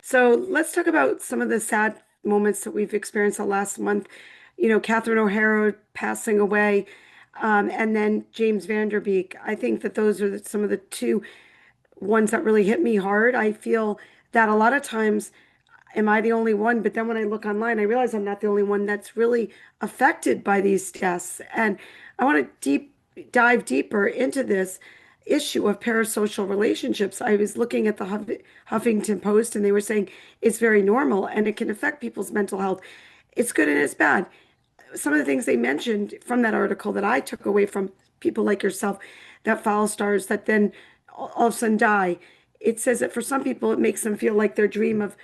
So let's talk about some of the sad moments that we've experienced the last month. Catherine O'Hara passing away, and then James Vanderbeek. I think that those are some of the two ones that really hit me hard. I feel that a lot of times, am I the only one? But then when I look online, I realize I'm not the only one that's really affected by these deaths. And I want to dive deeper into this issue of parasocial relationships. I was looking at the Huffington Post, and they were saying it's very normal and it can affect people's mental health. It's good and it's bad. Some of the things they mentioned from that article that I took away from people like yourself that follow stars that then all of a sudden die. It says that for some people, it makes them feel like their dream of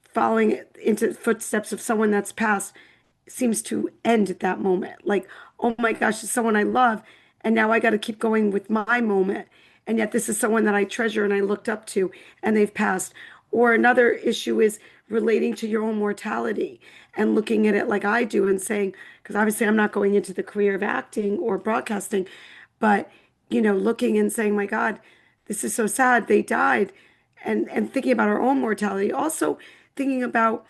following into the footsteps of someone that's passed seems to end at that moment. Like, oh my gosh, it's someone I love, and now I got to keep going with my moment. And yet, this is someone that I treasure and I looked up to, and they've passed. Or another issue is relating to your own mortality and looking at it like I do and saying, because obviously I'm not going into the career of acting or broadcasting, but looking and saying, my God, this is so sad. They died. And thinking about our own mortality. Also thinking about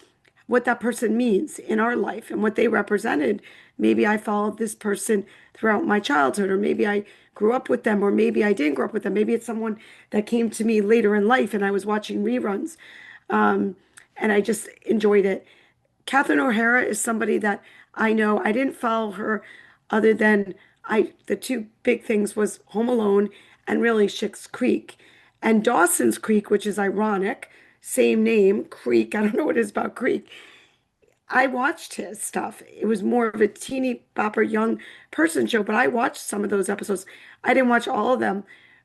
what that person means in our life and what they represented. Maybe I followed this person throughout my childhood, or maybe I grew up with them, or maybe I didn't grow up with them. Maybe it's someone that came to me later in life and I was watching reruns. Um, and I just enjoyed it. Catherine O'Hara is somebody that I know. I didn't follow her other than the two big things was Home Alone and really Schitt's Creek. And Dawson's Creek, which is ironic, same name, Creek. I don't know what it is about Creek. I watched his stuff. It was more of a teeny bopper young person show, but I watched some of those episodes. I didn't watch all of them,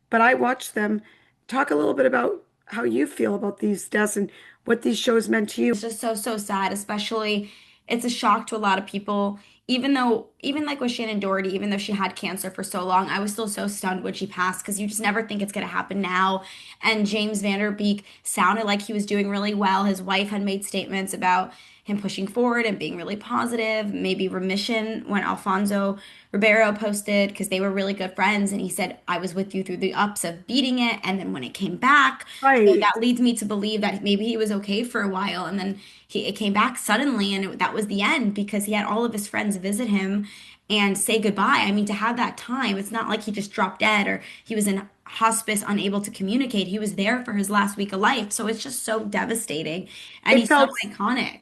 but I watched them. Talk a little bit about how you feel about these deaths and what these shows meant to you. It's just so sad, especially it's a shock to a lot of people. Even though, even like with Shannon Doherty, even though she had cancer for so long, I was still so stunned when she passed because you just never think it's going to happen now. And James Vanderbeek sounded like he was doing really well. His wife had made statements about him pushing forward and being really positive, maybe remission when Alfonso Ribeiro posted because they were really good friends. And he said, I was with you through the ups of beating it. And then when it came back, so Right. that leads me to believe that maybe he was okay for a while, and then it came back suddenly, and that was the end because he had all of his friends visit him and say goodbye. I mean, to have that time, it's not like he just dropped dead or he was in hospice unable to communicate. He was there for his last week of life, so it's just so devastating, and It he's so felt, iconic.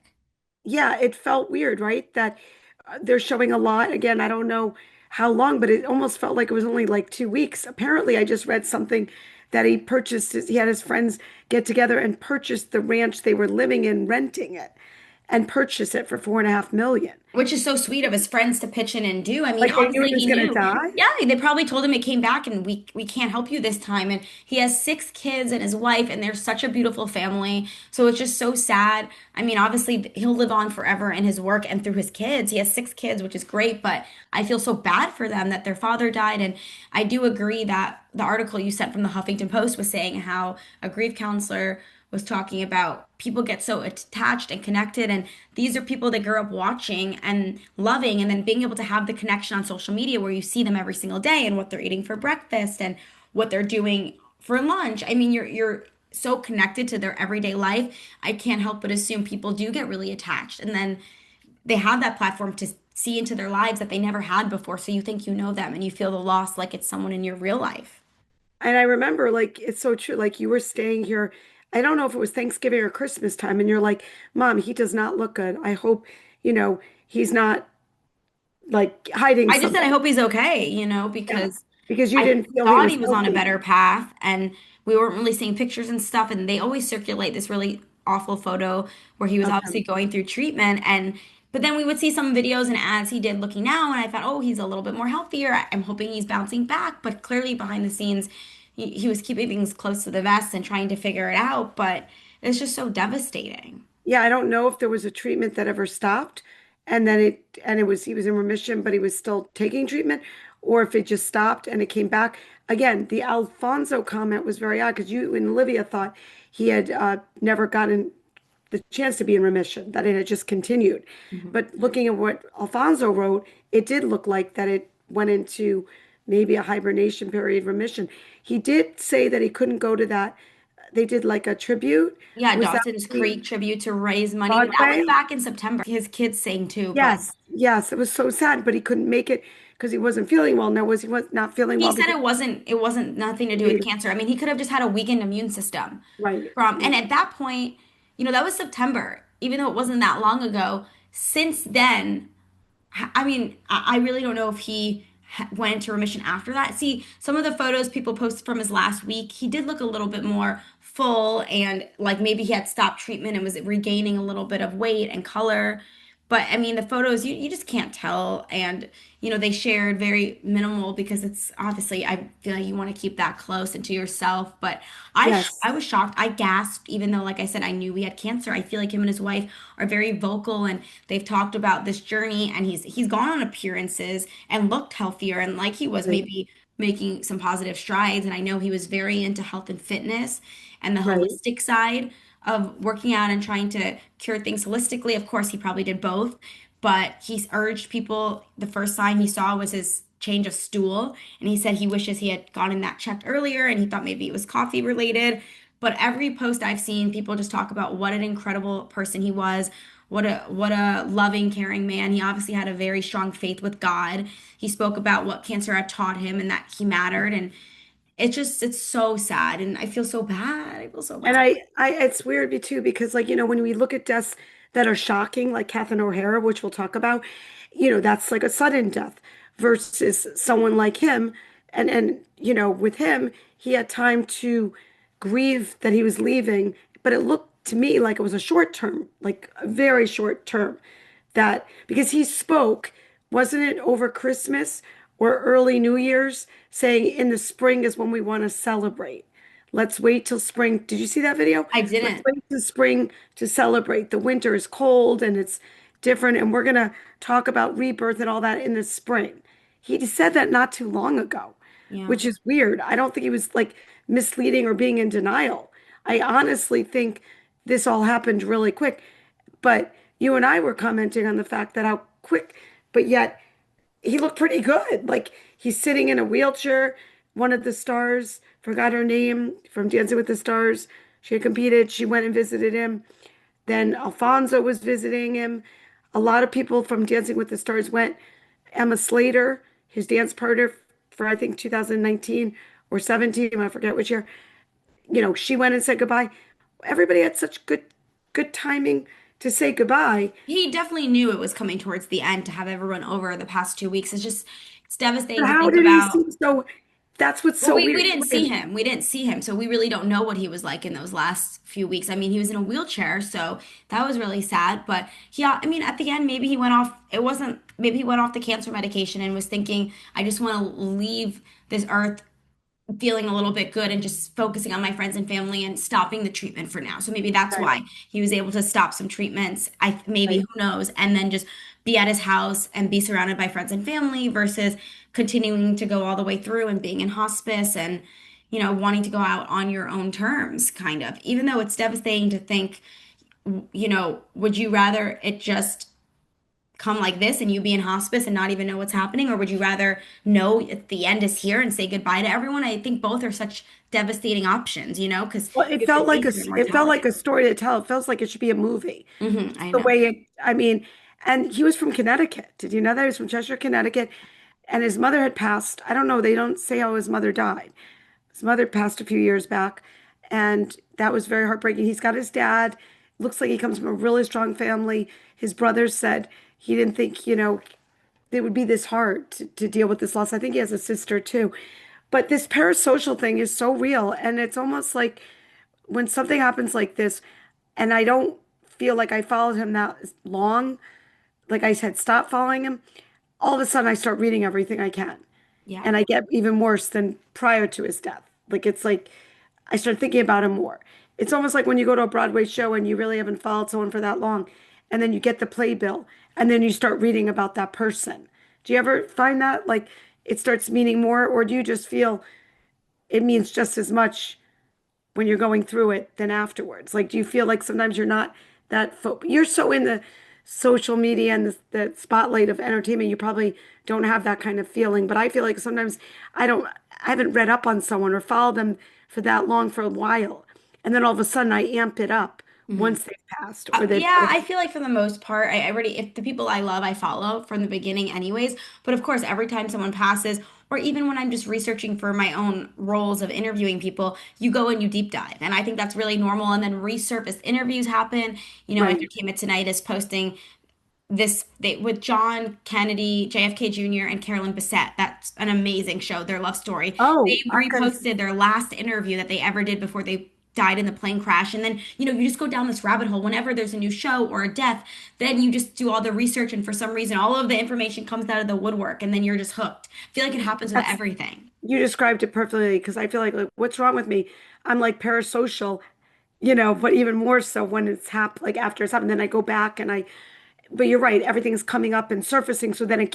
yeah, it felt weird, right? That they're showing a lot. Again, I don't know how long, but it almost felt like it was only like 2 weeks. Apparently, I just read something that he purchased, he had his friends get together and purchase the ranch they were living in, renting it, and purchase it for 4.5 million. Which is so sweet of his friends to pitch in and do. I mean, Like they knew obviously he was he gonna knew. die. Yeah, they probably told him it came back and we can't help you this time. And he has six kids and his wife, and they're such a beautiful family. So it's just so sad. I mean, obviously he'll live on forever in his work and through his kids. He has six kids, which is great, but I feel so bad for them that their father died. And I do agree that the article you sent from the Huffington Post was saying how a grief counselor was talking about people get so attached and connected, and these are people that grew up watching and loving, and then being able to have the connection on social media where you see them every single day and what they're eating for breakfast and what they're doing for lunch. I mean, you're so connected to their everyday life. I can't help but assume people do get really attached, and then they have that platform to see into their lives that they never had before, so you think you know them and you feel the loss like it's someone in your real life. And I remember, like, it's so true. Like, you were staying here. I don't know if it was Thanksgiving or Christmas time, and you're like, Mom, he does not look good. I hope, he's not like hiding I just said I something. hope he's okay, Yeah. because Because you I didn't feel he thought was he was on a healthy. better path, and we weren't really seeing pictures and stuff. And they always circulate this really awful photo where he was Of obviously him. going through treatment. And but then we would see some videos and ads he did looking now, and I thought, oh, he's a little bit more healthier. I'm hoping he's bouncing back. But clearly behind the scenes, he was keeping things close to the vest and trying to figure it out. But it's just so devastating. Yeah, I don't know if there was a treatment that ever stopped and it was he was in remission, but he was still taking treatment, or if it just stopped and it came back. Again, the Alfonso comment was very odd because you and Olivia thought he had never gotten the chance to be in remission, that it had just continued. Mhm. But looking at what Alfonso wrote, it did look like that it went into maybe a hibernation period remission. He did say that he couldn't go to that they did like a tribute. Yeah, Was that Dawson's the Creek tribute to raise money. That was Broadway? back in September. His kids sang too, but Yes, yes. It was so sad, but he couldn't make it because he wasn't feeling well. No, was he was not feeling he well said because it wasn't nothing to do with cancer. I mean, he could have just had a weakened immune system right, from, right, and at that point, that was September, even though it wasn't that long ago. Since then, I mean, I really don't know if he went into remission after that. See, some of the photos people posted from his last week, he did look a little bit more full and like maybe he had stopped treatment and was regaining a little bit of weight and color. But I mean, the photos, you just can't tell. And, they shared very minimal because it's obviously, I feel like you want to keep that close and to yourself. But I yes, was shocked. I gasped, even though, like I said, I knew we had cancer. I feel like him and his wife are very vocal and they've talked about this journey and he's gone on appearances and looked healthier and like he was right, maybe making some positive strides. And I know he was very into health and fitness and the right. holistic side of working out and trying to cure things holistically. Of course, he probably did both, but he's urged people. The first sign he saw was his change of stool, and he said he wishes he had gotten that checked earlier, and he thought maybe it was coffee related. But every post I've seen, people just talk about what an incredible person he was, what a loving, caring man. He obviously had a very strong faith with God. He spoke about what cancer had taught him and that he mattered, and it's so sad, and I feel so bad. I feel so And bad. it's weird me too because like when we look at deaths that are shocking, like Catherine O'Hara, which we'll talk about, that's like a sudden death versus someone like him, and with him, he had time to grieve that he was leaving, but it looked to me like it was a short term, like a very short term, that because he spoke, wasn't it over Christmas or early New Year's, saying in the spring is when we want to celebrate. Let's wait till spring. Did you see that video? I Let's didn't. wait till spring to celebrate. The winter is cold and it's different, and we're gonna talk about rebirth and all that in the spring. He said that not too long ago, Yeah. which is weird. I don't think he was like misleading or being in denial. I honestly think this all happened really quick. But you and I were commenting on the fact that how quick, but yet he looked pretty good. Like he's sitting in a wheelchair. One of the stars, forgot her name from Dancing with the Stars. She had competed. She went and visited him. Then Alfonso was visiting him. A lot of people from Dancing with the Stars went. Emma Slater, his dance partner for I think 2019 or 17, I forget which year. She went and said goodbye. Everybody had such good timing to say goodbye. He definitely knew it was coming towards the end to have everyone over the past 2 weeks. It's But devastating to how think did he about. seem so? That's what's Well, so we weird. didn't see him. We didn't see him. So we really don't know what he was like in those last few weeks. I mean, he was in a wheelchair, so that was really sad. But yeah, I mean, at the end, maybe he went off, it wasn't, maybe he went off the cancer medication and was thinking, I just want to leave this earth feeling a little bit good and just focusing on my friends and family and stopping the treatment for now. So maybe that's Right, why he was able to stop some treatments. I maybe right. who knows, and then just be at his house and be surrounded by friends and family versus continuing to go all the way through and being in hospice and wanting to go out on your own terms kind of. Even though it's devastating to think, would you rather it just come like this and you be in hospice and not even know what's happening? Or would you rather know at the end is here and say goodbye to everyone? I think both are such devastating options, because Well, it you have felt to like think of your it felt like mortality. a story to tell. It feels like it should be a movie. I The know. way I mean, and he was from Connecticut. Did you know that he was from Cheshire, Connecticut? And his mother had passed. I don't know. They don't say how his mother died. His mother passed a few years back, and that was very heartbreaking. He's got his dad. Looks like he comes from a really strong family. His brother said he didn't think, it would be this hard to deal with this loss. I think he has a sister too. But this parasocial thing is so real. And it's almost like when something happens like this, and I don't feel like I followed him that long, like I said, stop following him, all of a sudden I start reading everything I can. Yeah. And I get even worse than prior to his death. Like it's like I start thinking about him more. It's almost like when you go to a Broadway show and you really haven't followed someone for that long, and then you get the playbill, and then you start reading about that person. Do you ever find that like it starts meaning more, or do you just feel it means just as much when you're going through it than afterwards? Like, do you feel like sometimes you're not you're so in the social media and the spotlight of entertainment, you probably don't have that kind of feeling. But I feel like sometimes I haven't read up on someone or followed them for that long for a while. and then all of a sudden I amp it up Mhm. once they've passed or they've, Yeah, I feel like for the most part, I already, if the people I love, I follow from the beginning anyways. But of course, every time someone passes, or even when I'm just researching for my own roles of interviewing people, you go and you deep dive. And I think that's really normal. And then resurface interviews happen. right. Entertainment Tonight is posting with John Kennedy, JFK Jr., and Carolyn Bessette. That's an amazing show, their love story. Oh, They've I'm gonna, reposted their last interview that they ever did before they died in the plane crash. And then, you just go down this rabbit hole. Whenever there's a new show or a death, then you just do all the research, and for some reason, all of the information comes out of the woodwork, and then you're just hooked. I feel like it happens with that's, everything. you described it perfectly because I feel like what's wrong with me? I'm like parasocial, but even more so when it's like after it's happened, then I go back and but you're right, everything's coming up and surfacing. So then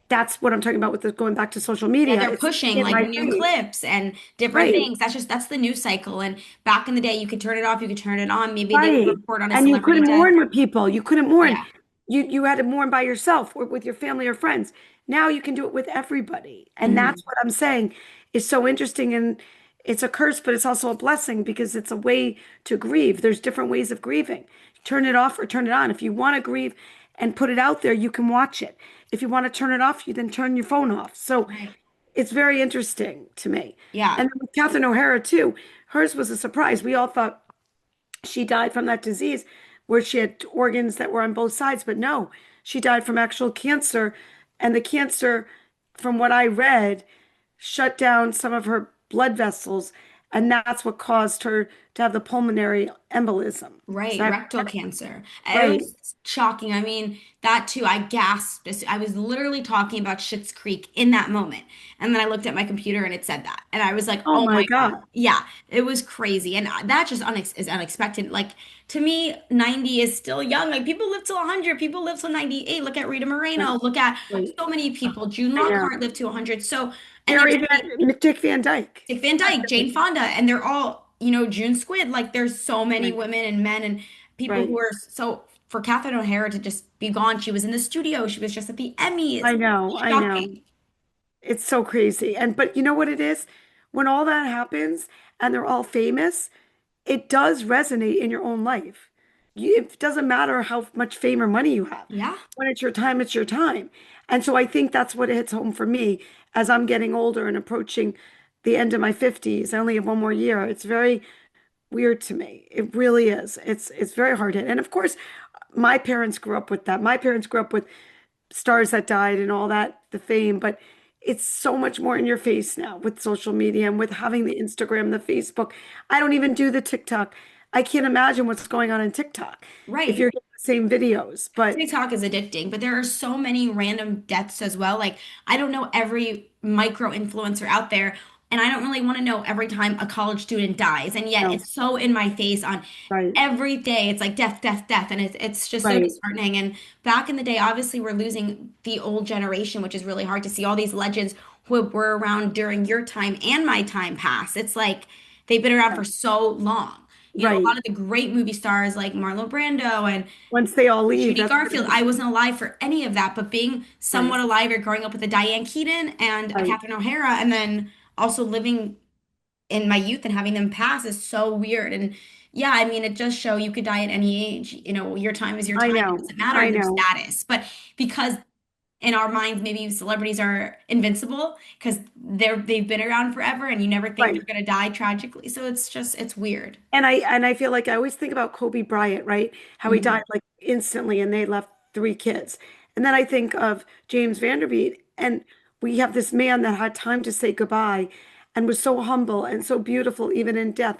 that's what I'm talking about with the going back to social Yeah, media. they're It's pushing in like my new face. clips and different Right. things. That's the news cycle. And back in the day, you could turn it off, you could turn it on. Maybe they would Right. report on a And you celebrity couldn't death. mourn with people. You couldn't mourn. Yeah. You had to mourn by yourself or with your family or friends. Now you can do it with everybody. And that's Mhm. what I'm saying is so interesting. And it's a curse, but it's also a blessing because it's a way to grieve. There's different ways of grieving. Turn it off or turn it on. If you want to grieve and put it out there, you can watch it. If you want to turn it off, you then turn your phone off. So Right. it's very interesting to me. Yeah. And then with Catherine O'Hara too, hers was a surprise. We all thought she died from that disease where she had organs that were on both sides, but no, she died from actual cancer. And the cancer, from what I read, shut down some of her blood vessels, and that's what caused her to have the pulmonary embolism. Is Right, that rectal cancer. It right? was shocking. I mean, that too, I gasped. I was literally talking about Schitt's Creek in that moment. And then I looked at my computer and it said that. And I was like, Oh oh my my God. God. Yeah, it was crazy. And that just is unexpected. Like, to me, 90 is still young. Like, people live till 100, people live till 98. Look at Rita Right. Moreno. Look at Right. so many people. June I know. Lockhart lived to 100. So, and then Dick Van Dyke. Dick Van Dyke, Jane Fonda, and they're all, June Squid. Like there's so many Right. women and men and people Right. who are so for Catherine O'Hara to just be gone. She was in the studio. She was just at the Emmys. I know. I know. Shocking. It's so crazy. But you know what it is? When all that happens and they're all famous, it does resonate in your own life. It doesn't matter how much fame or money you have. Yeah. When it's your time, it's your time. And so I think that's what hits home for me as I'm getting older and approaching the end of my 50s. I only have one more year. It's very weird to me. It really is. It's very hard hit. And of course, my parents grew up with that. My parents grew up with stars that died and all that, the fame, but it's so much more in your face now with social media and with having the Instagram, the Facebook. I don't even do the TikTok. I can't imagine what's going on in TikTok if Right. you're getting the same videos. But TikTok is addicting, but there are so many random deaths as well. Like, I don't know every micro influencer out there, and I don't really want to know every time a college student dies. And yet no, it's so in my face on right, every day. It's like death, death, death. And it's just so right, disheartening. And back in the day, obviously, we're losing the old generation, which is really hard to see all these legends who were around during your time and my time pass. It's like they've been around for so long. A right. lot of the great movie stars like Marlon Brando and Once they all leave, Judy that's what Garfield. I wasn't alive for any of that, but being right, somewhat alive or growing up with a Diane Keaton and a right. Catherine O'Hara, and then also living in my youth and having them pass is so weird. And yeah, I mean, it does show you could die at any age. Your time is your I time. It know, doesn't matter I their know. status. But because in our minds, maybe celebrities are invincible because they've been around forever and you never think Right. they're gonna die tragically. So it's weird. And I feel like I always think about Kobe Bryant, right? How he died Mhm. like instantly and they left three kids. And then I think of James Vanderbeek and we have this man that had time to say goodbye and was so humble and so beautiful even in death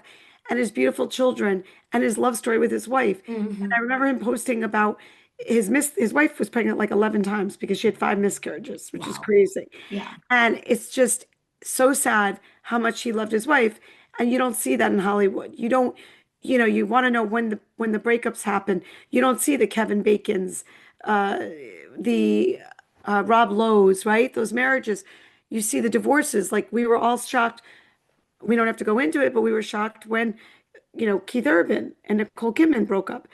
and his beautiful children and his love story with his wife. And I Mhm. remember him posting about his wife was pregnant like 11 times because she had five miscarriages, which is Wow. crazy. Yeah. And it's just so sad how much he loved his wife. And you don't see that in Hollywood. You don't, you want to know when the breakups happen. You don't see the Kevin Bacons, uh, the Rob Lowe's, right? Those marriages. You see the divorces. Like we were all shocked. We don't have to go into it, but we were shocked when, Keith Urban and Nicole Kidman broke up.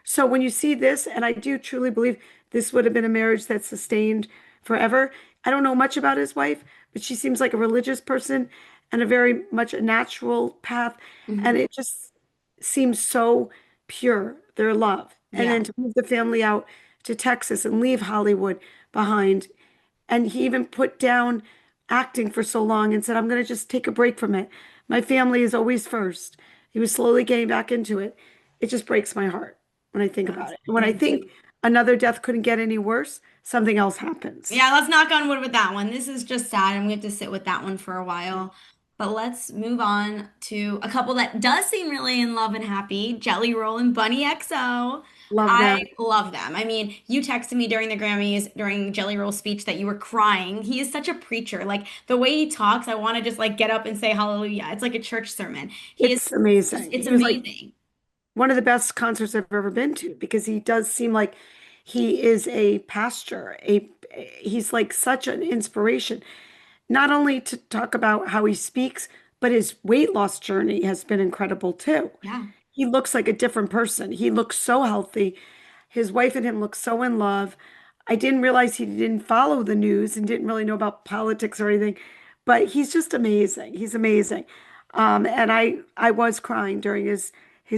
So when you see this, and I do truly believe this would have been a marriage that sustained forever. I don't know much about his wife, but she seems like a religious person and a very much a natural path. And Mhm. it just seems so pure, their love. And Yeah. then to move the family out to Texas and leave Hollywood behind. And he even put down acting for so long and said, I'm going to just take a break from it. My family is always first. He was slowly getting back into it. It just breaks my heart when I think about Yes, it. And when I it think another death couldn't get any worse, something else happens. Yeah, let's knock on wood with that one. This is just sad, and we have to sit with that one for a while. But let's move on to a couple that does seem really in love and happy, Jelly Roll and Bunny XO. Love I that. love them. I mean, you texted me during the Grammys, during Jelly Roll's speech, that you were crying. He is such a preacher. Like the way he talks, I want to just like get up and say hallelujah. It's like a church sermon. He is It's amazing. it's He was like amazing. one of the best concerts I've ever been to because he does seem like he is a pastor. He's like such an inspiration, not only to talk about how he speaks, but his weight loss journey has been incredible too. Yeah. He looks like a different person. He looks so healthy. His wife and him look so in love. I didn't realize he didn't follow the news and didn't really know about politics or anything, but he's just amazing. He's amazing. And I was crying during his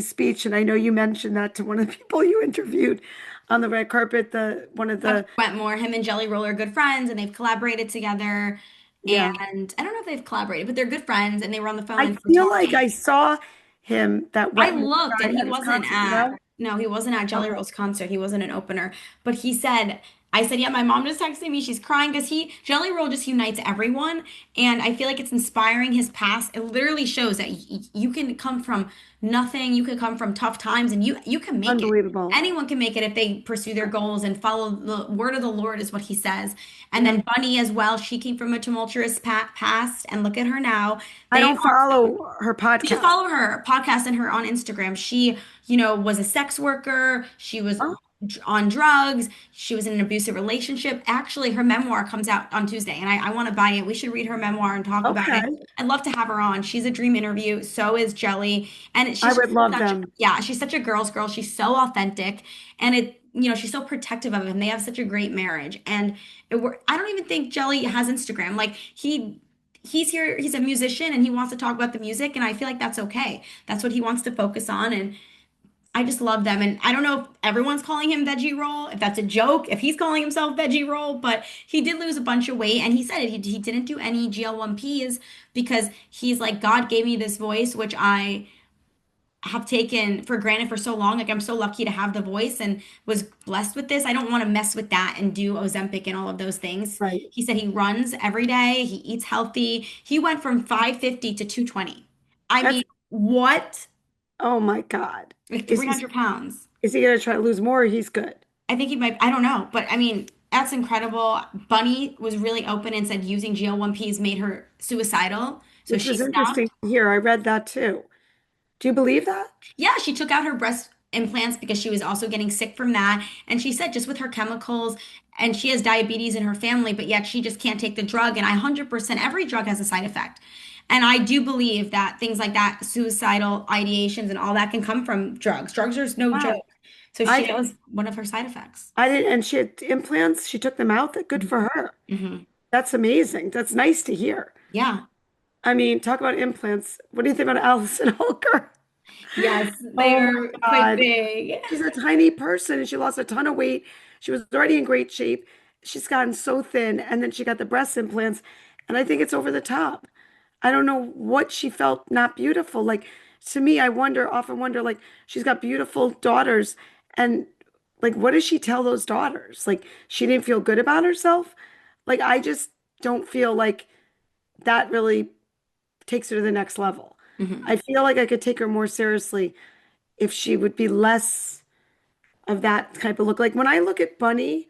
speech, and I know you mentioned that to one of the people you interviewed on the red carpet. The one of Jeff the Wetmore, him and Jelly Roll are good friends and they've collaborated together. Yeah, And I don't know if they've collaborated, but they're good friends and they were on the phone I and were feel like talking. I saw him that I Wetmore looked and guy he at his wasn't concert. at, No, no, he wasn't at Jelly okay. Roll's concert. He wasn't an opener. But he said, I said, yeah, my mom just texted me. She's crying because Jelly Roll just unites everyone. And I feel like it's inspiring his past. It literally shows that you can come from nothing. You can come from tough times and you can make it. Unbelievable. Anyone can make it if they pursue their goals and follow the word of the Lord is what he says. And Yeah. then Bunny as well. She came from a tumultuous past and look at her now. I They don't follow her You should podcast. follow her podcast and her on Instagram. She was a sex worker. She was Oh, on drugs. She was in an abusive relationship. Actually, her memoir comes out on Tuesday, and I want to buy it. We should read her memoir and talk about it. okay. I'd love to have her on. She's a dream interview. So is Jelly. And I she's would just love such, them. yeah, she's such a girl's girl. She's so authentic. And she's so protective of him. They have such a great marriage. And I don't even think Jelly has Instagram. Like he's here, he's a musician and he wants to talk about the music, and I feel like that's okay. That's what he wants to focus on, and I just love them. And I don't know if everyone's calling him Veggie Roll, if that's a joke, if he's calling himself Veggie Roll, but he did lose a bunch of weight and he said it. He didn't do any GL1Ps because he's like, God gave me this voice, which I have taken for granted for so long. Like I'm so lucky to have the voice and was blessed with this. I don't want to mess with that and do Ozempic and all of those things. Right. He said he runs every day, he eats healthy. He went from 550 to 220. I That's, mean, what? oh my God. Like Is 300 pounds. he gonna try to lose more or he's good? I think he might, I don't know, but I mean, that's incredible. Bunny was really open and said using GL1Ps made her suicidal. So Which she was interesting stopped. to hear. I read that too. Do you believe that? Yeah, she took out her breast implants because she was also getting sick from that. And she said just with her chemicals, and she has diabetes in her family, but yet she just can't take the drug. And I 100%, every drug has a side effect. And I do believe that things like that, suicidal ideations and all that can come from drugs. Drugs are no Wow. joke. So I that was didn't one of her side effects. I didn't and she had implants. She took them out. That good for her. Hmm. That's amazing. That's nice to hear. Yeah. I mean, talk about implants. What do you think about Allison Holker? Yes, they Oh are my quite God. big. She's a tiny person and she lost a ton of weight. She was already in great shape. She's gotten so thin, and then she got the breast implants, and I think it's over the top. I don't know what she felt not beautiful. Like to me, often wonder, like she's got beautiful daughters, and like what does she tell those daughters? Like she didn't feel good about herself. Like I just don't feel like that really takes her to the next level. Hmm. I feel like I could take her more seriously if she would be less of that type of look. Like when I look at Bunny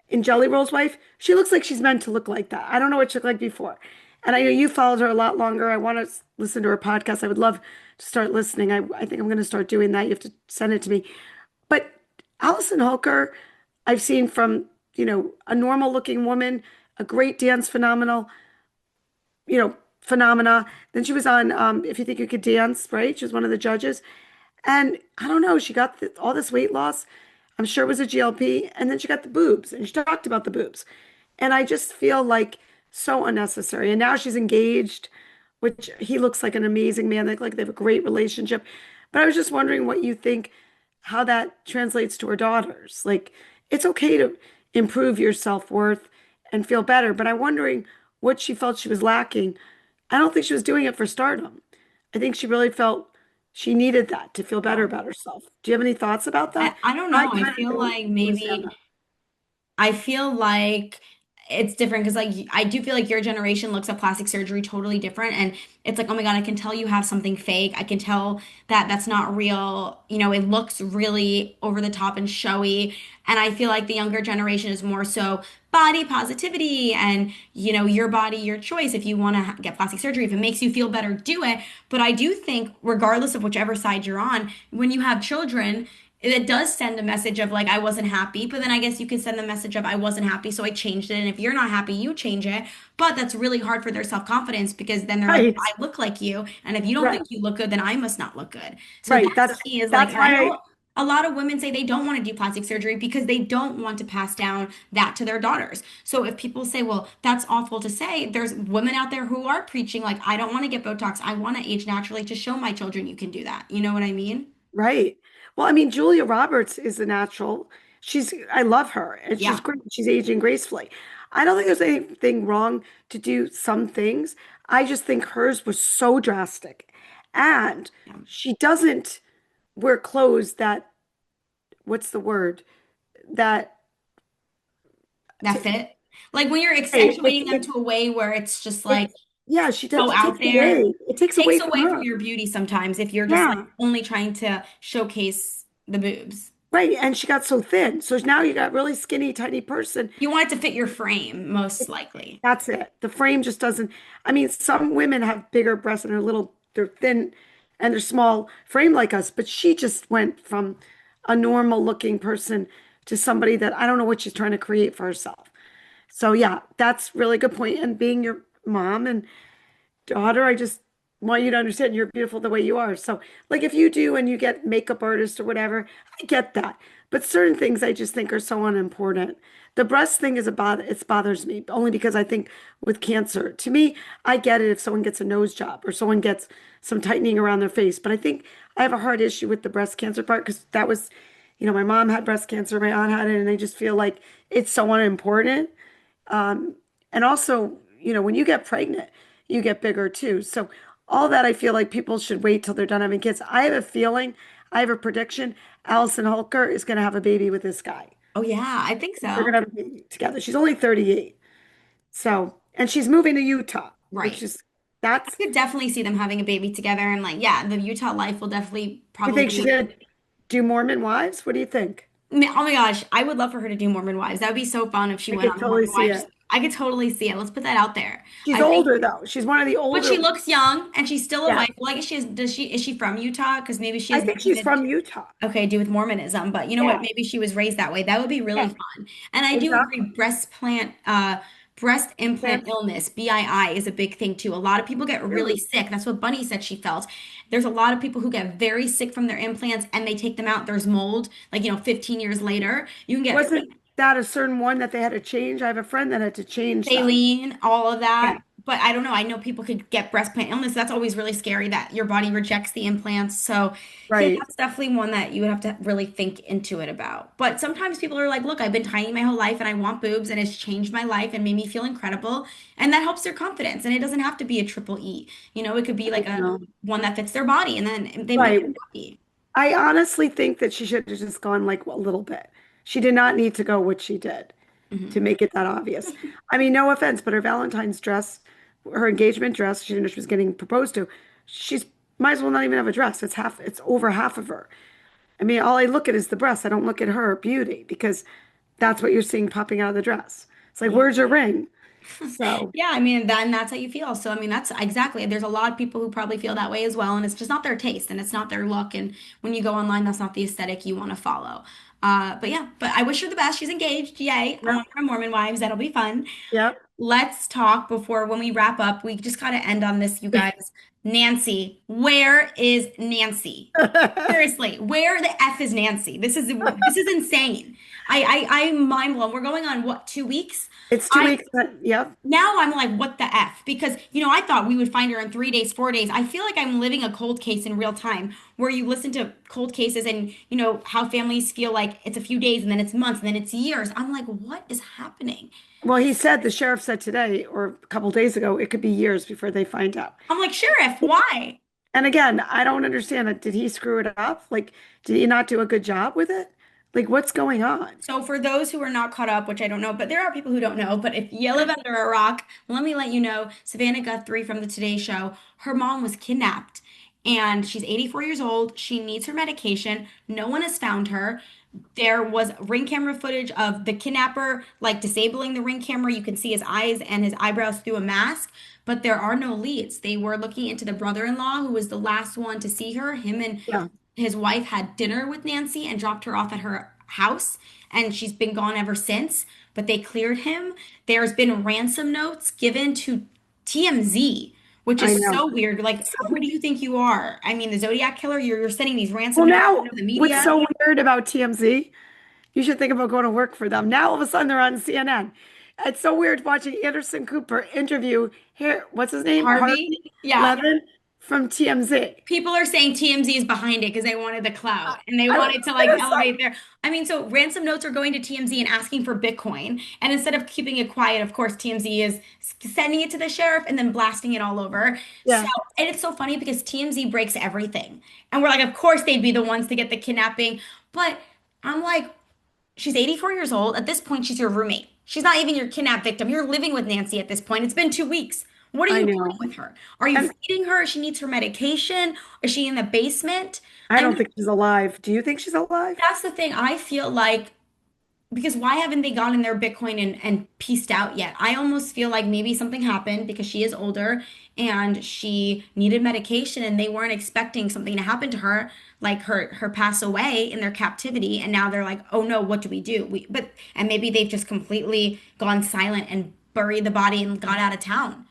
in Jelly Roll's wife, she looks like she's meant to look like that. I don't know what she looked like before. And I know you followed her a lot longer. I want to listen to her podcast. I would love to start listening. I think I'm going to start doing that. You have to send it to me. But Allison Holker, I've seen from, a normal looking woman, a great dance phenomena. Then she was on If You Think You Could Dance, right? She was one of the judges. And I don't know, she got all this weight loss. I'm sure it was a GLP. And then she got the boobs and she talked about the boobs. And I just feel like so unnecessary. And now she's engaged, which he looks like an amazing man. They look like they have a great relationship. But I was just wondering what you think, how that translates to her daughters. Like, it's okay to improve your self-worth and feel better, but I'm wondering what she felt she was lacking. I don't think she was doing it for stardom. I think she really felt she needed that to feel better about herself. Do you have any thoughts about that? I don't I know. I kind of feel don't like understand maybe that. I feel like it's different because like I do feel like your generation looks at plastic surgery totally different and it's like, oh my God, I can tell you have something fake. I can tell that that's not real. You know, it looks really over the top and showy. And I feel like the younger generation is more so body positivity and, you know, your body, your choice. If you want to get plastic surgery, if it makes you feel better, do it. But I do think, regardless of whichever side you're on, when you have children, it does send a message of like I wasn't happy, but then I guess you could send the message of I wasn't happy, so I changed it. And if you're not happy, you change it. But that's really hard for their self-confidence because then they're like, Right, I look like you, and if you don't think right, you look good, then I must not look good. So that right. to me is like, That's and I why know a lot of women say they don't want to do plastic surgery because they don't want to pass down that to their daughters. So if people say, well, that's awful to say, there's women out there who are preaching like, I don't want to get Botox. I want to age naturally to show my children you can do that. You know what I mean? right. Well, I mean, Julia Roberts is a natural. I love her, and she's Yeah. great. She's aging gracefully. I don't think there's anything wrong to do some things. I just think hers was so drastic. And Yeah. she doesn't wear clothes that, what's the word? That, That fit. Like when you're hey, accentuating them to a way where it's just like yeah, so it takes out there, away. It takes away takes from away from her. your beauty sometimes if you're just like Yeah. only trying to showcase the boobs. Right. And she got so thin. So now you got really skinny, tiny person. You want it to fit your frame, most likely. That's it. The frame just doesn't. I mean, some women have bigger breasts and they're thin and they're small frame like us, but she just went from a normal looking person to somebody that I don't know what she's trying to create for herself. So yeah, that's really good point. And being your mom and daughter, I just want you to understand you're beautiful the way you are. So, like if you do and you get makeup artist or whatever, I get that. But certain things I just think are so unimportant. The breast thing is about it bothers me only because I think with cancer, to me, I get it if someone gets a nose job or someone gets some tightening around their face. But I think I have a hard issue with the breast cancer part because that was, my mom had breast cancer, my aunt had it, and I just feel like it's so unimportant. And also, when you get pregnant, you get bigger too. So all that I feel like people should wait till they're done having kids. I have a feeling, I have a prediction, Allison Holker is going to have a baby with this guy. Oh yeah, I think They're so. going to have a baby together. She's only 38. So, and she's moving to Utah, which Right. is, I that's, could definitely see them having a baby together and like, yeah, the Utah life will definitely you think she's probably going to do Mormon wives? What do you think? Oh my gosh, I would love for her to do Mormon Wives. That would be so fun if she I went could on the totally Mormon see Wives. it. I could totally see it. Let's put that out there. She's I think, older though. She's one of the but older she ones. looks young and she's still a Yeah. wife. Well, I guess she is. Is she from Utah? Because maybe she I has think nothing she's to from Utah. okay, do with Mormonism. But you know what? Yeah. Maybe she was raised that way. That would be really Yeah. fun. And I do agree, Exactly. breast implant Plants. illness, BII, is a big thing too. A lot of people get really Really? sick. That's what Bunny said she felt. There's a lot of people who get very sick from their implants and they take them out. There's mold, like, 15 years later. You can get Wasn't that a certain one that they had to change? I have a friend that had to change that. saline, all of Yeah. that. But I don't know. I know people could get breast implant illness. That's always really scary that your body rejects the implants. So, yeah, Right. that's definitely one that you would have to really think into it about. But sometimes people are like, look, I've been tiny my whole life and I want boobs and it's changed my life and made me feel incredible. And that helps their confidence. And it doesn't have to be a triple E. It could be I like a know. one that fits their body and then they make Right. them happy. I honestly think that she should have just gone like a little bit. She did not need to go what she did to Mhm. make it that obvious. I mean, no offense, but her Valentine's dress, her engagement dress, she didn't know she was getting proposed to. She's might as well not even have a dress. It's over half of her. I mean, all I look at is the breast. I don't look at her beauty because that's what you're seeing popping out of the dress. It's like, Yeah. where's your ring? So, Yeah, I mean, then that's how you feel. So, I mean, that's exactly. There's a lot of people who probably feel that way as well, and it's just not their taste and it's not their look. And when you go online, that's not the aesthetic you want to follow. But yeah, but I wish her the best. She's engaged. Yay. I yep, want her Mormon wives. That'll be fun. yep. Let's talk before when we wrap up. We just gotta end on this, you guys. Nancy, where is Nancy? Seriously, where the F is Nancy? This is insane. I'm mind blown. We're going on what, 2 weeks? It's two I weeks. Yep. Now I'm like, what the F? Because, I thought we would find her in 3 days, 4 days. I feel like I'm living a cold case in real time. where you listen to cold cases and you know how families feel like it's a few days and then it's months and then it's years. I'm like, what is happening? Well, he said, the sheriff said today or a couple days ago, it could be years before they find out. I'm like, Sheriff, why? And again, I don't understand it. Did he screw it up? Like, did he not do a good job with it? Like, what's going on? So for those who are not caught up, which I don't know, but there are people who don't know, but if you live under a rock, let me let you know, Savannah Guthrie from the Today Show, her mom was kidnapped and she's 84 years old. She needs her medication. No one has found her. There was ring camera footage of the kidnapper like disabling the ring camera. You can see his eyes and his eyebrows through a mask, but there are no leads. They were looking into the brother-in-law who was the last one to see her. Him and Yeah, his wife had dinner with Nancy and dropped her off at her house, and she's been gone ever since. But they cleared him. There's been ransom notes given to TMZ, which I is know. so weird. Like, who do you think you are? I mean, the Zodiac killer, you're sending these Well, ransom notes now, to the what's media. so weird about TMZ? You should think about going to work for them. Now, all of a sudden, they're on CNN. It's so weird watching Anderson Cooper interview here. What's his name? Harvey? Harvey Yeah. Levin from TMZ. People are saying TMZ is behind it because they wanted the I, clout and they I don't wanted to like understand. elevate their. I mean, so ransom notes are going to TMZ and asking for Bitcoin. And instead of keeping it quiet, of course, TMZ is sending it to the sheriff and then blasting it all over. So, Yeah, and it's so funny because TMZ breaks everything. And we're like, of course they'd be the ones to get the kidnapping. But I'm like, she's 84 years old. At this point, she's your roommate. She's not even your kidnap victim. You're living with Nancy at this point. It's been 2 weeks. What are I you doing know. with her? Are you And feeding her? She needs her medication. Is she in the basement? I And don't think she's alive. Do you think she's alive? that's the thing. I feel like because why haven't they gotten their Bitcoin and pieced out yet? I almost feel like maybe something happened because she is older and she needed medication and they weren't expecting something to happen to her, like her pass away in their captivity. And now they're like, oh no, what do we do? And maybe they've just completely gone silent and buried the body and got out of town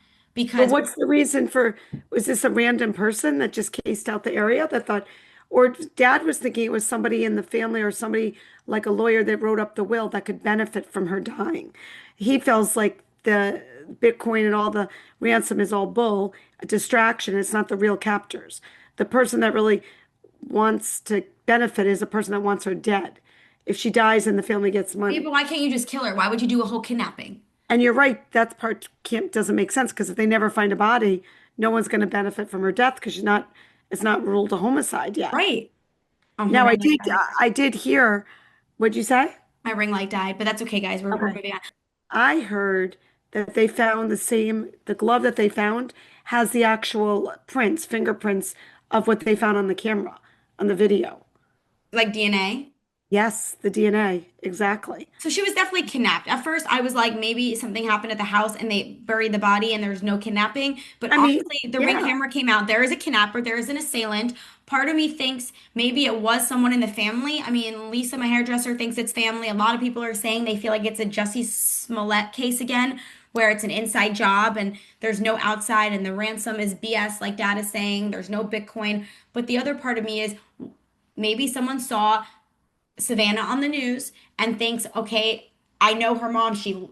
But because what's the reason for, was this a random person that just cased out the area that thought, or dad was thinking it was somebody in the family or somebody like a lawyer that wrote up the will that could benefit from her dying. He feels like the Bitcoin and all the ransom is all bull, a distraction. It's not the real captors. The person that really wants to benefit is a person that wants her dead. If she dies and the family gets maybe money. why can't you just kill her? Why would you do a whole kidnapping? And you're right, that part can't doesn't make sense because if they never find a body, no one's going to benefit from her death because she's not it's not ruled a homicide yet. Right. Oh, my Now ring light died. I did hear, what'd you say? My ring light died, but that's okay, guys. We're Okay. moving on. I heard that they found the glove that they found has the actual prints, fingerprints of what they found on the camera, on the video. Like DNA. Yes, the DNA, exactly. So she was definitely kidnapped. At first, I was like, maybe something happened at the house and they buried the body and there's no kidnapping. But I mean, obviously, the ring yeah, camera came out. There is a kidnapper, there is an assailant. Part of me thinks maybe it was someone in the family. I mean, Lisa, my hairdresser, thinks it's family. A lot of people are saying they feel like it's a Jussie Smollett case again, where it's an inside job and there's no outside and the ransom is BS, like Dad is saying. There's no Bitcoin. But the other part of me is maybe someone saw Savannah on the news and thinks, okay, I know her mom. She,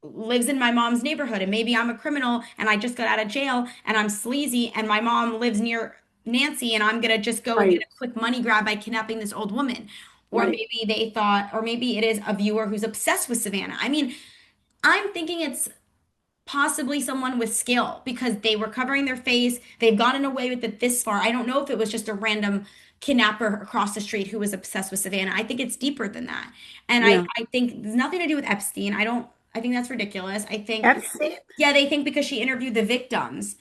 lives in my mom's neighborhood, and maybe I'm a criminal and I just got out of jail and I'm sleazy, and my mom lives near Nancy, and I'm gonna just go and get right, a quick money grab by kidnapping this old woman. Or right. maybe they thought, or maybe it is a viewer who's obsessed with Savannah. I mean, I'm thinking it's possibly someone with skill because they were covering their face. They've gotten away with it this far. I don't know if it was just a random kidnapper across the street who was obsessed with Savannah. I think it's deeper than that. And I, Yeah. I think there's nothing to do with Epstein. I think that's ridiculous. I think, Epstein? yeah, they think because she interviewed the victims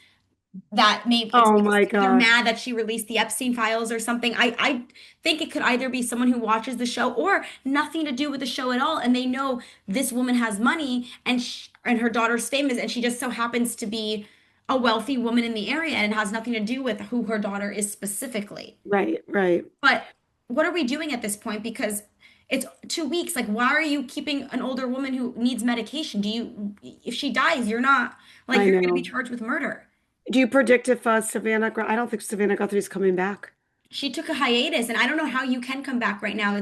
that maybe it's Oh because my they're God. mad that she released the Epstein files or something. I think it could either be someone who watches the show or nothing to do with the show at all, and they know this woman has money and her daughter's famous, and she just so happens to be a wealthy woman in the area and has nothing to do with who her daughter is specifically. Right, right. But what are we doing at this point? Because it's 2 weeks. Like, why are you keeping an older woman who needs medication? If she dies, you're not like I you're going to be know. charged with murder. Do you predict if I don't think Savannah Guthrie's coming back. She took a hiatus, and I don't know how you can come back right now.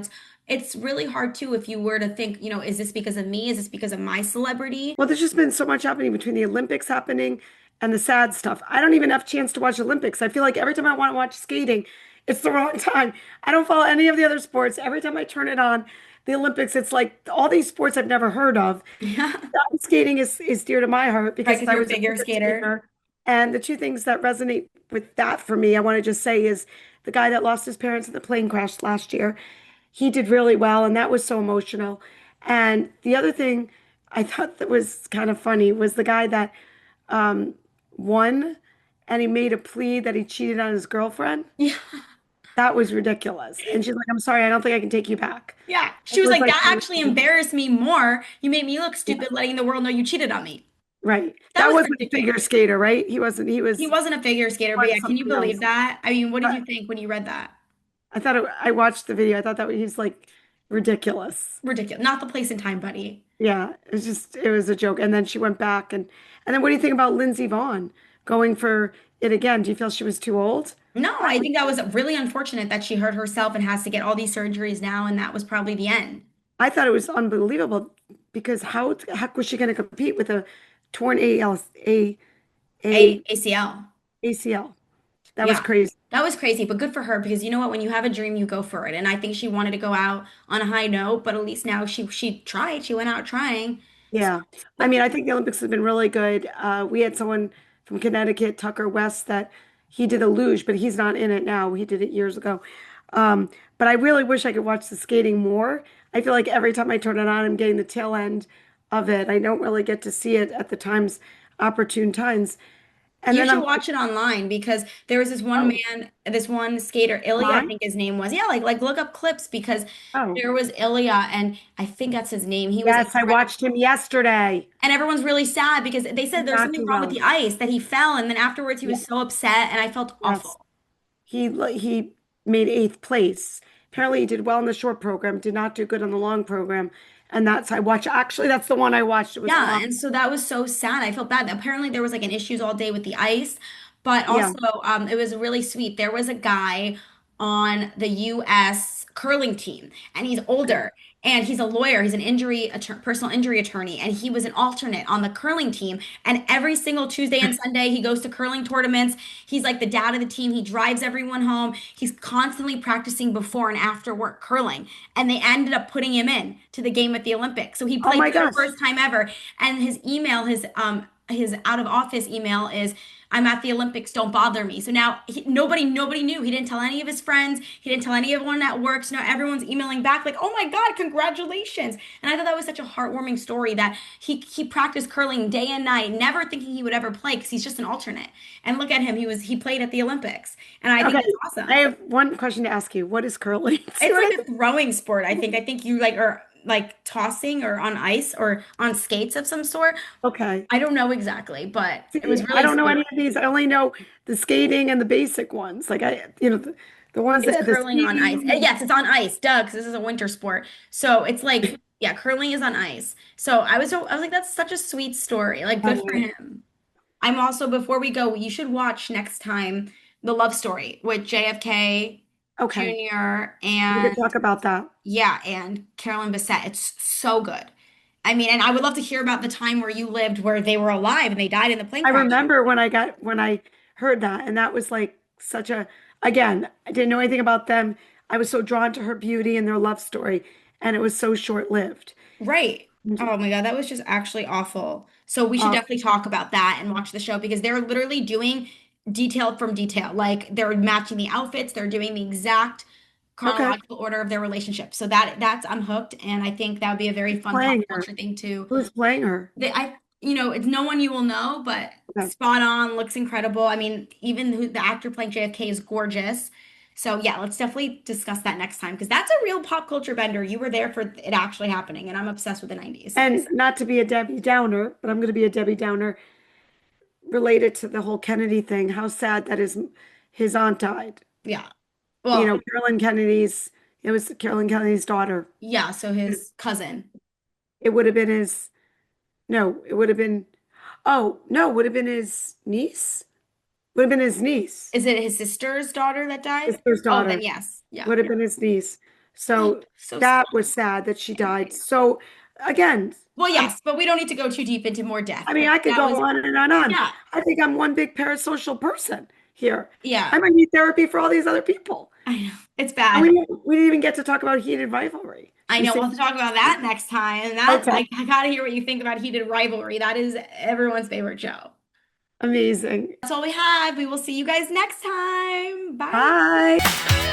It's really hard too if you were to think, is this because of me? Is this because of my celebrity? Well, there's just been so much happening between the Olympics happening and the sad stuff. I don't even have a chance to watch Olympics. I feel like every time I want to watch skating, It's the wrong time. I don't follow any of the other sports. Every time I turn it on, the Olympics, it's like all these sports I've never heard of. Yeah. Ice skating is dear to my heart Right, because because I you're a was a figure figure skater. skater. And the two things that resonate with that for me, I want to just say is the guy that lost his parents in the plane crash last year. He did really well, and that was so emotional. And the other thing I thought that was kind of funny was the guy that um, won and he made a plea that he cheated on his girlfriend. Yeah. That was ridiculous. And she's like, I'm sorry, I don't think I can take you back. Yeah. She It was was like, like, that actually embarrassed me more. You made me look yeah, stupid letting the world know you cheated on me. right. That That was wasn't a ridiculous. figure skater, right? He wasn't, he He was wasn't a figure skater, but on yeah, can you something believe else. that? I mean, what did But you think when you read that? I watched the video. I thought that he's like ridiculous. Ridiculous. Not the place and time, buddy. Yeah, it was a joke. And then she went back and then what do you think about Lindsey Vonn going for it again? Do you feel she was too old? No, I, I think that was really unfortunate that she hurt herself and has to get all these surgeries now, and that was probably the end. I thought it was unbelievable because how the heck was she going to compete with a torn ACL. ACL? That was Yeah. crazy. That was crazy, but good for her because you know what? When you have a dream, you go for it. And I think she wanted to go out on a high note, but at least now she tried. She went out trying. So, Yeah. I but mean, I think the Olympics have been really good. We had someone from Connecticut, Tucker West, that he did a luge, but he's not in it now. He did it years ago. Um, but I really wish I could watch the skating more. I feel like every time I turn it on, I'm getting the tail end of it. I don't really get to see it at the times, opportune times. And you then I'm should like, watch it online because there was this one oh, man, this one skater, Ilya, I mine? think his name was. Yeah, like look up clips because Oh, there was Ilya, and I think that's his name. He was yes, I incredible. watched him yesterday. And everyone's really sad because they said Did there's not something do wrong with the well. ice, that he fell, and then afterwards he Yeah, was so upset, and I felt yes. awful. He made eighth place. Apparently, he did well in the short program, did not do good on the long program. And that's I watched. Actually, that's the one I watched. It was Yeah, off. and so that was so sad. I felt bad. Apparently there was like an issues all day with the ice, but Yeah. also it was really sweet. There was a guy on the US curling team, and he's older, and he's a lawyer. He's an personal injury attorney, and he was an alternate on the curling team. And every single Tuesday and Sunday, he goes to curling tournaments. He's like the dad of the team. He drives everyone home. He's constantly practicing before and after work curling, and they ended up putting him in to the game at the Olympics. So he Oh played my for the gosh. first time ever. And his out of office email is, I'm at the Olympics, don't bother me. So now nobody knew. He didn't tell any of his friends. He didn't tell anyone at work. So now everyone's emailing back like, "Oh my God, congratulations." And I thought that was such a heartwarming story that he practiced curling day and night, never thinking he would ever play because he's just an alternate. And look at him, he played at the Olympics. And I think Okay. that's I awesome. have one question to ask you. What is curling? See It's what I like a throwing sport, I think. I think you like are like tossing or on ice or on skates of some sort. Okay. I don't know exactly, but it See, was I really don't know sweet. any of these. I only know the skating and the basic ones. Like the ones It's that the curling on ice. skiing. Yes, it's on ice, duh, because this is a winter sport. So it's like, yeah, curling is on ice. So I was like, that's such a sweet story. Like, good for Okay. him. I'm also, before we go, you should watch next time The Love Story with JFK Okay. Jr. We could and talk about that. yeah, and Carolyn Bessette. It's so good. I mean, and I would love to hear about the time where you lived where they were alive and they died in the plane I crash. remember when I heard that, and that was like such a again, I didn't know anything about them. I was so drawn to her beauty and their love story, and it was so short-lived. Right. Oh my God, that was just actually awful. So we should Uh, definitely talk about that and watch the show because they're literally doing detail from detail. Like they're matching the outfits, they're doing the exact okay. chronological order of their relationship. So that's I'm hooked, and I think that would be a very fun pop Playing her. culture thing to Who's playing her? it's no one you will know, but Okay. spot on, looks incredible. I mean, even the actor playing JFK is gorgeous. So yeah, let's definitely discuss that next time because that's a real pop culture bender. You were there for it actually happening, and I'm obsessed with the 90s. And not to be a Debbie Downer, but I'm going to be a Debbie Downer related to the whole Kennedy thing. How sad that is. His aunt died. Yeah. Well, It was Carolyn Kennedy's daughter. yeah, so his cousin. It would have been his, no, it would have been, oh, no, would have been his niece. Would have been his niece, Is it his sister's daughter that died? sister's Oh, then daughter. yes. Yeah. Would have been his niece. Oh, So so sad. that was sad that she died. So again, Well, I'm, yes, but we don't need to go too deep into more death. I mean, But I could that go was, on and on and on. yeah, I think I'm one big parasocial person here. yeah. I might need therapy for all these other people. I know. It's And bad. we didn't even get to talk about heated rivalry. I We know say, we'll have to talk about that next time. okay, I gotta hear what you think about Heated Rivalry. That is everyone's favorite show. amazing. That's all we have. We will see you guys next time. Bye. Bye.